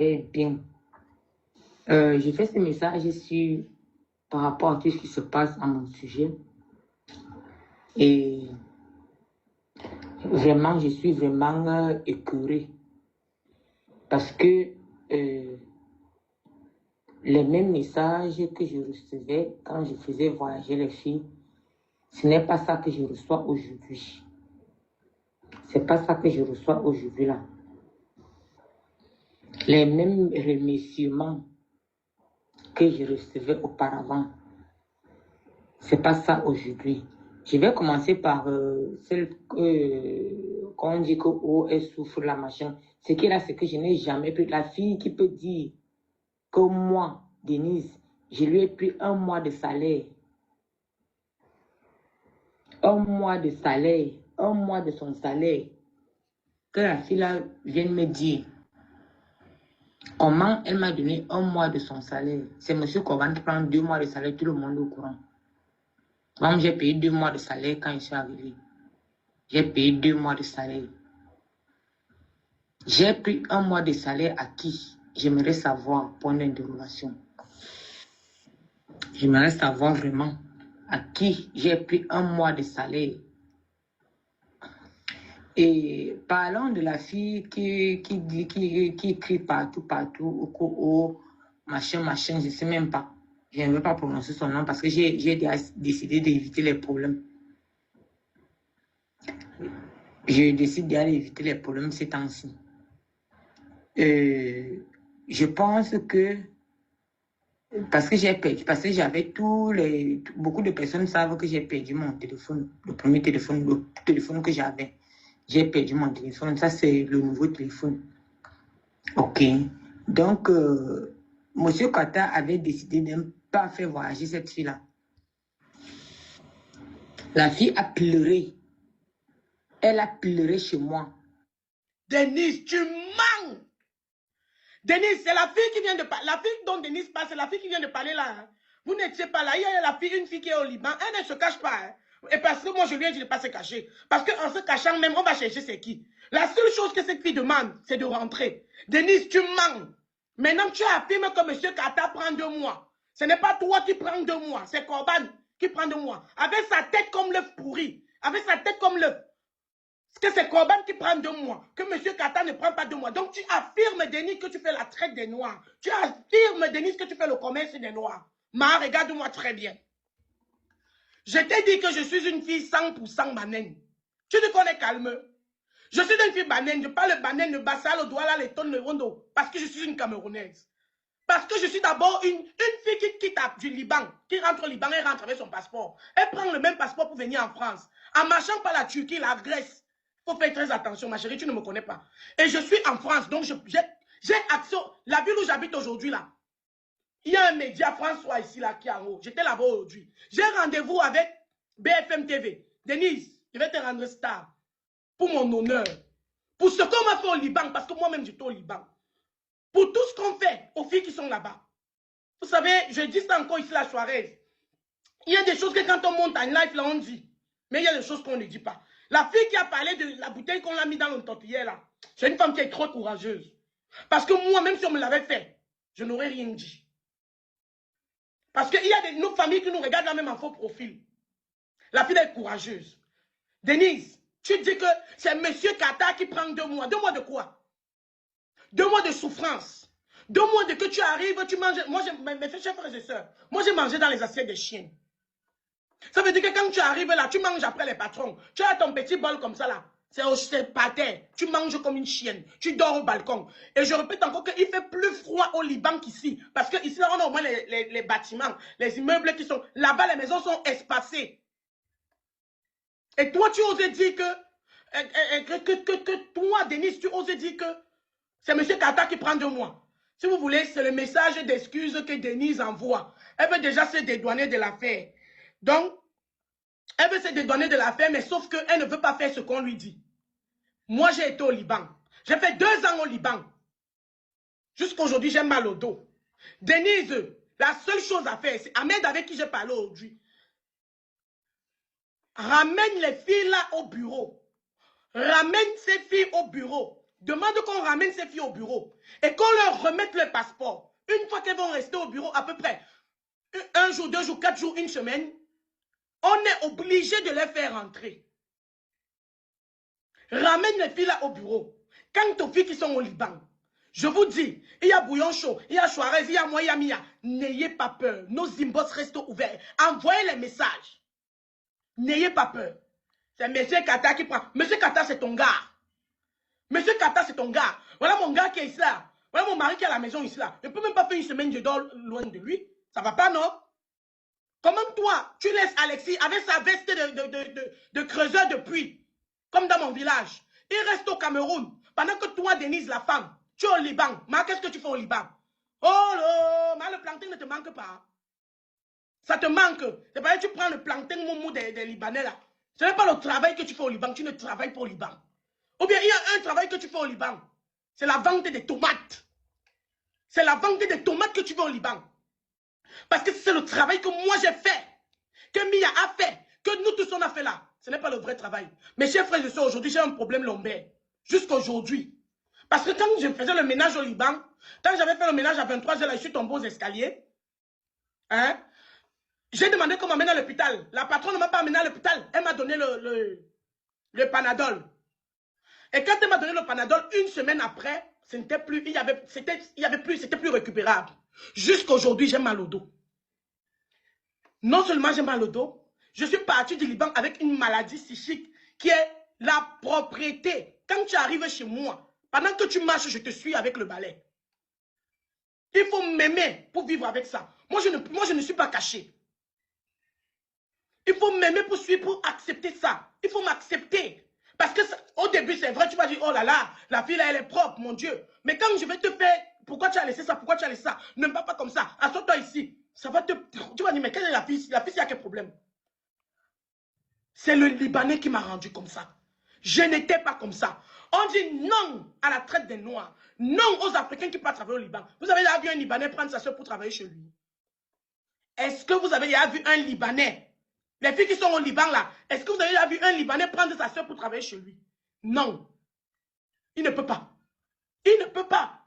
bien. Je fais ce message par rapport à tout ce qui se passe à mon sujet. Et vraiment, je suis vraiment écœurée. Parce que les mêmes messages que je recevais quand je faisais voyager les filles, ce n'est pas ça que je reçois aujourd'hui. C'est pas ça que je reçois aujourd'hui là. Les mêmes remerciements que je recevais auparavant, c'est pas ça aujourd'hui. Je vais commencer par celle qu'on dit que oh, elle souffre la machin. Ce qui est là, c'est que je n'ai jamais pris. La fille qui peut dire que moi, Denise, je lui ai pris 1 mois de salaire. 1 mois de salaire. 1 mois de son salaire. Que la fille là vienne me dire comment elle m'a donné 1 mois de son salaire. C'est M. Corban qui prend 2 mois de salaire, tout le monde est au courant. Moi, j'ai payé 2 mois de salaire quand je suis arrivé. J'ai payé 2 mois de salaire. J'ai pris 1 mois de salaire à qui? J'aimerais savoir, point d'interrogation. J'aimerais savoir vraiment à qui j'ai pris 1 mois de salaire. Et parlons de la fille qui écrit partout, machin, je ne sais même pas. Je ne veux pas prononcer son nom parce que j'ai décidé d'éviter les problèmes. Je décide d'aller éviter les problèmes ces temps-ci. Je pense que parce que j'ai perdu, parce que j'avais beaucoup de personnes savent que j'ai perdu mon téléphone, le premier téléphone, le téléphone que j'avais. J'ai perdu mon téléphone, ça c'est le nouveau téléphone. Ok. Donc, M. Kata avait décidé de ne pas faire voyager cette fille-là. La fille a pleuré. Elle a pleuré chez moi. Denise, tu mens! Denise, c'est la fille qui vient de parler. La fille dont Denise parle, c'est la fille qui vient de parler là. Hein. Vous n'étiez pas là. Il y a une fille qui est au Liban. Elle ne se cache pas. Hein. Et parce que moi, je lui ai dit de ne pas se cacher. Parce qu'en se cachant même, on va chercher c'est qui. La seule chose que cette fille demande, c'est de rentrer. Denise, tu mens. Maintenant, tu affirmes que M. Kata prend 2 mois. Ce n'est pas toi qui prends 2 mois. C'est Corban qui prend 2 mois. Avec sa tête comme l'œuf pourri. Avec sa tête comme l'œuf. Parce que c'est Corban qui prend 2 mois, que M. Kata ne prend pas 2 mois. Donc tu affirmes, Denis, que tu fais la traite des Noirs. Tu affirmes, Denis, que tu fais le commerce des Noirs. Ma, regarde-moi très bien. Je t'ai dit que je suis une fille 100% banane. Tu te connais calme. Je suis une fille banane. Je parle banane, le bassal, le doigt là, les tonnes, le rondo. Parce que je suis une Camerounaise. Parce que je suis d'abord une fille qui quitte du Liban, qui rentre au Liban et rentre avec son passeport. Elle prend le même passeport pour venir en France. En marchant par la Turquie, la Grèce. Il faut faire très attention, ma chérie, tu ne me connais pas. Et je suis en France, donc j'ai accès. La ville où j'habite aujourd'hui, là, il y a un média François ici, là, qui est en haut. J'étais là-bas aujourd'hui. J'ai rendez-vous avec BFM TV. Denise, je vais te rendre star. Pour mon honneur. Pour ce qu'on m'a fait au Liban, parce que moi-même, j'étais au Liban. Pour tout ce qu'on fait aux filles qui sont là-bas. Vous savez, je dis ça encore ici, la soirée. Il y a des choses que quand on monte en live, là, on dit. Mais il y a des choses qu'on ne dit pas. La fille qui a parlé de la bouteille qu'on a mis dans le tortillère là, c'est une femme qui est trop courageuse. Parce que moi, même si on me l'avait fait, je n'aurais rien dit. Parce qu'il y a nos familles qui nous regardent là même en faux profil. La fille est courageuse. Denise, tu dis que c'est M. Kata qui prend 2 mois. 2 mois de quoi? 2 mois de souffrance. 2 mois de que tu arrives, tu manges. Moi, mes chers frères et sœurs, moi j'ai mangé dans les assiettes des chiens. Ça veut dire que quand tu arrives là, tu manges après les patrons. Tu as ton petit bol comme ça là. C'est par terre. Tu manges comme une chienne. Tu dors au balcon. Et je répète encore qu'il fait plus froid au Liban qu'ici. Parce qu'ici, là, on a au moins les bâtiments, les immeubles qui sont... Là-bas, les maisons sont espacées. Et toi, tu osais dire que toi, Denise, tu osais dire que c'est M. Kata qui prend 2 mois. Si vous voulez, c'est le message d'excuse que Denise envoie. Elle veut déjà se dédouaner de l'affaire. Donc, elle veut se dédouaner de l'affaire, mais sauf qu'elle ne veut pas faire ce qu'on lui dit. Moi, j'ai été au Liban. J'ai fait 2 ans au Liban. Jusqu'aujourd'hui, j'ai mal au dos. Denise, la seule chose à faire, c'est Ahmed avec qui j'ai parlé aujourd'hui. Ramène les filles là au bureau. Ramène ces filles au bureau. demande qu'on ramène ces filles au bureau et qu'on leur remette le passeport. Une fois qu'elles vont rester au bureau à peu près 1 jour, 2 jours, 4 jours, 1 semaine, on est obligé de les faire rentrer. Ramène les filles là au bureau. Quant aux filles qui sont au Liban, je vous dis, il y a Bouillon Chaud, il y a Suarez, il y a moi, il y a Mia. N'ayez pas peur. Nos inbox restent ouverts. Envoyez les messages. N'ayez pas peur. C'est M. Kata qui prend. M. Kata, c'est ton gars. M. Kata, c'est ton gars. Voilà mon gars qui est ici là. Voilà mon mari qui est à la maison ici là. Je ne peux même pas faire 1 semaine, je dors loin de lui. Ça va pas, non? Comment toi, tu laisses Alexis avec sa veste de creuseur de puits, comme dans mon village. Il reste au Cameroun. Pendant que toi, Denise, la femme, tu es au Liban. Mais qu'est-ce que tu fais au Liban? Oh là, mais le plantain ne te manque pas. Ça te manque. C'est parce que tu prends le plantain moumou des Libanais là. Ce n'est pas le travail que tu fais au Liban. Tu ne travailles pas au Liban. Ou bien il y a un travail que tu fais au Liban. C'est la vente des tomates. C'est la vente des tomates que tu fais au Liban. Parce que c'est le travail que moi j'ai fait, que Mia a fait, que nous tous on a fait là. Ce n'est pas le vrai travail. Mes chers frères et sœurs, aujourd'hui j'ai un problème lombaire. Jusqu'à aujourd'hui. Parce que quand je faisais le ménage au Liban, quand j'avais fait le ménage à 23h, là, je suis tombé aux escaliers. Hein? J'ai demandé qu'on m'amène à l'hôpital. La patronne ne m'a pas amené à l'hôpital. Elle m'a donné le Panadol. Et quand elle m'a donné le Panadol, 1 semaine après, c'était plus, c'était plus récupérable. Jusqu'aujourd'hui, j'ai mal au dos. Non seulement j'ai mal au dos, je suis parti du Liban avec une maladie psychique qui est la propriété. Quand tu arrives chez moi, pendant que tu marches, je te suis avec le balai. Il faut m'aimer pour vivre avec ça. Moi, je ne suis pas caché. Il faut m'aimer pour suivre, pour accepter ça. Il faut m'accepter. Parce que au début, c'est vrai, tu vas dire, oh là là, la fille là, elle est propre, mon Dieu. Mais quand je vais te faire, pourquoi tu as laissé ça, pourquoi tu as laissé ça, ne me parle pas comme ça, assois-toi ici. Ça va te... Tu vas dire, mais quelle est la fille? La fille, il y a quel problème? C'est le Libanais qui m'a rendu comme ça. Je n'étais pas comme ça. On dit non à la traite des Noirs. Non aux Africains qui partent travailler au Liban. Vous avez déjà vu un Libanais prendre sa soeur pour travailler chez lui? Est-ce que vous avez déjà vu un Libanais? Les filles qui sont au Liban là, est-ce que vous avez déjà vu un Libanais prendre sa soeur pour travailler chez lui? Non. Il ne peut pas. Il ne peut pas.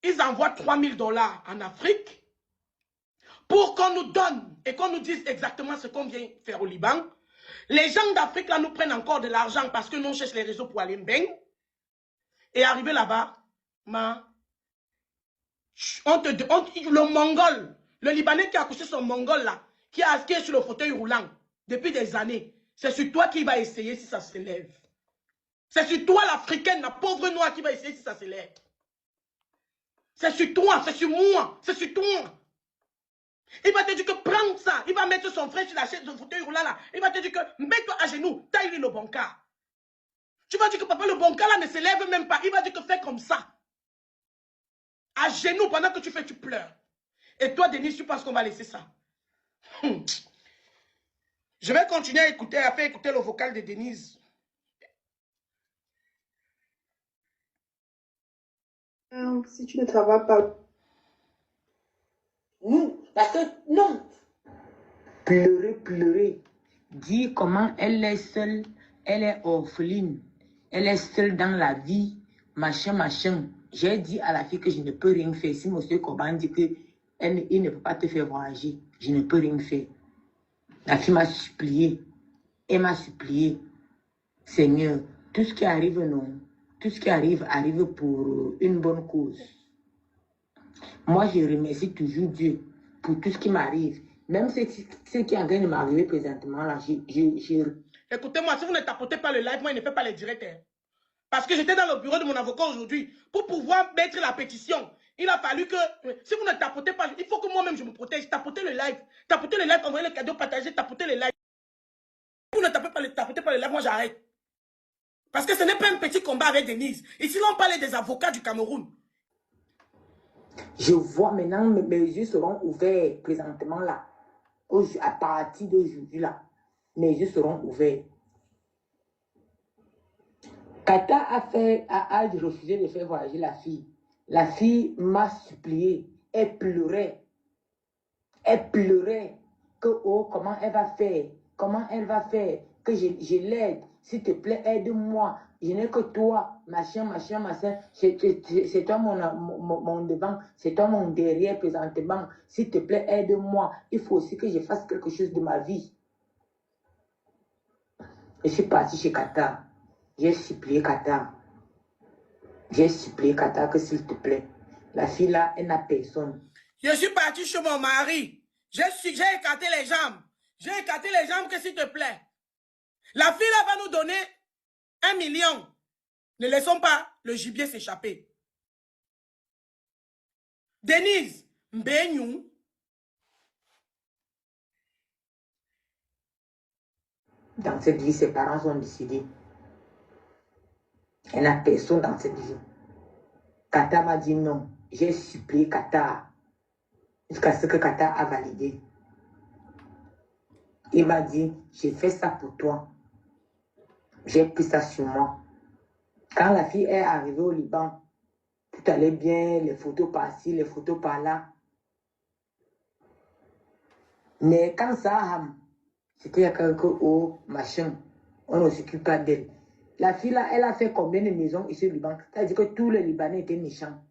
Ils envoient 3000 $ en Afrique pour qu'on nous donne et qu'on nous dise exactement ce qu'on vient faire au Liban. Les gens d'Afrique là nous prennent encore de l'argent parce que nous on cherche les réseaux pour aller mbeng. Et arriver là-bas, le Mongol, le Libanais qui a accouché son Mongol là, qui est sur le fauteuil roulant depuis des années, c'est sur toi qui va essayer si ça s'élève. C'est sur toi l'Africaine, la pauvre noire qui va essayer si ça s'élève. C'est sur toi, c'est sur moi, c'est sur toi. Il va te dire que prends ça. Il va mettre son frère sur la chaise de fauteuil roulant là. Il va te dire que mets-toi à genoux, taille-lui le banca. Tu vas dire que papa, le banca là ne s'élève même pas. Il va dire que fais comme ça. À genoux, pendant que tu fais, tu pleures. Et toi, Denise, tu penses qu'on va laisser ça? Je vais continuer à écouter, à faire écouter le vocal de Denise. Si tu ne travailles pas. Parce que non. Pleurer. Dire comment elle est seule, elle est orpheline, elle est seule dans la vie, machin. J'ai dit à la fille que je ne peux rien faire. Si M. Koban dit qu'il ne peut pas te faire voyager, je ne peux rien faire. La fille m'a supplié. Elle m'a supplié. Seigneur, tout ce qui arrive, non. Tout ce qui arrive pour une bonne cause. Moi, je remercie toujours Dieu pour tout ce qui m'arrive. Même ce qui est en train de m'arriver présentement, là, Écoutez-moi, si vous ne tapotez pas le live, moi, je ne fais pas les directs. Hein. Parce que j'étais dans le bureau de mon avocat aujourd'hui. Pour pouvoir mettre la pétition, il a fallu que, si vous ne tapotez pas, il faut que moi-même je me protège. Tapotez le live, envoyez le cadeau, partagez, tapotez le live. Si vous ne tapotez pas le live, moi j'arrête. Parce que ce n'est pas un petit combat avec Denise. Ici, là, on parlait des avocats du Cameroun. Je vois maintenant, mes yeux seront ouverts présentement là. À partir d'aujourd'hui là, mes yeux seront ouverts. Kata a refusé de faire voyager la fille. La fille m'a supplié. Elle pleurait. Que oh, comment elle va faire? Que je l'aide. S'il te plaît, aide-moi. Je n'ai que toi, machin. C'est toi mon devant, c'est toi mon derrière présentement. S'il te plaît, aide-moi. Il faut aussi que je fasse quelque chose de ma vie. Je suis parti chez Qatar. J'ai supplié Qatar. Que s'il te plaît, la fille là, elle n'a personne. Je suis parti chez mon mari. J'ai écarté les jambes. J'ai écarté les jambes que s'il te plaît. La fille là va nous donner 1 million. Ne laissons pas le gibier s'échapper. Denise Mbenyou. Dans cette vie, ses parents ont décidé. Elle n'a personne dans cette vie. Qatar m'a dit non. J'ai supplié Qatar. Jusqu'à ce que Qatar a validé. Il m'a dit, j'ai fait ça pour toi. J'ai pris ça sur moi. Quand la fille est arrivée au Liban, tout allait bien, les photos par-ci, les photos par-là. Mais quand ça, c'était il y a quelques hauts, machin, on ne s'occupe pas d'elle. La fille là, elle a fait combien de maisons ici au Liban? C'est-à-dire que tous les Libanais étaient méchants.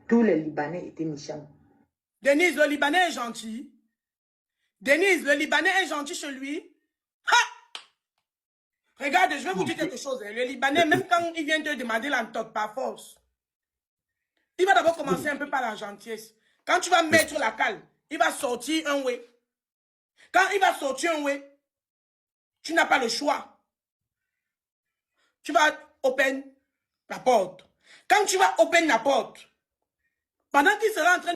Tous les Libanais étaient méchants. Denise, le Libanais est gentil. Denise, le Libanais est gentil chez lui. Ha! Regarde, je vais vous dire quelque chose. Le Libanais, même quand il vient te demander l'entote par force, il va d'abord commencer un peu par la gentillesse. Quand tu vas mettre la cale, il va sortir un way. Quand il va sortir un way, tu n'as pas le choix. Tu vas open la porte. Quand tu vas open la porte, pendant qu'il sera en train